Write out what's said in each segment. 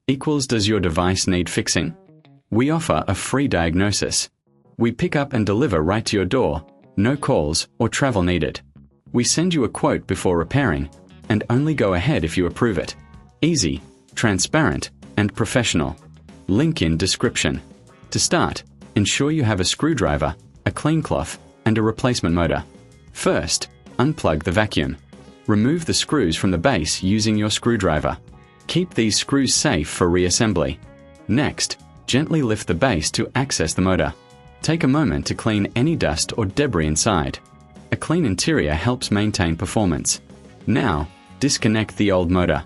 equals does your device need fixing? We offer a free diagnosis. We pick up and deliver right to your door, no calls or travel needed. We send you a quote before repairing, and only go ahead if you approve it. Easy, transparent, and professional. Link in description. To start, ensure you have a screwdriver, a clean cloth, and a replacement motor. First, unplug the vacuum. Remove the screws from the base using your screwdriver. Keep these screws safe for reassembly. Next, gently lift the base to access the motor. Take a moment to clean any dust or debris inside. A clean interior helps maintain performance. Now, disconnect the old motor.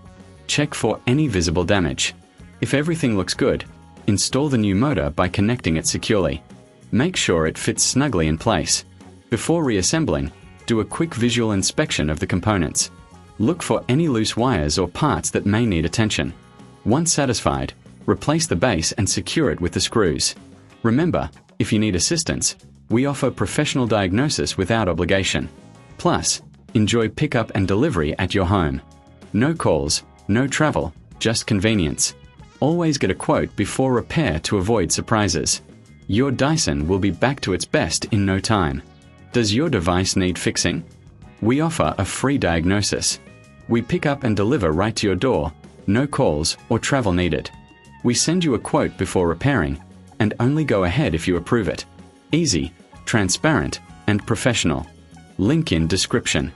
Check for any visible damage. If everything looks good, install the new motor by connecting it securely. Make sure it fits snugly in place. Before reassembling, do a quick visual inspection of the components. Look for any loose wires or parts that may need attention. Once satisfied, replace the base and secure it with the screws. Remember, if you need assistance, we offer professional diagnosis without obligation. Plus, enjoy pickup and delivery at your home. No calls, no travel, just convenience. Always get a quote before repair to avoid surprises. Your Dyson will be back to its best in no time. Does your device need fixing? We offer a free diagnosis. We pick up and deliver right to your door, no calls or travel needed. We send you a quote before repairing, and only go ahead if you approve it. Easy, transparent, and professional. Link in description.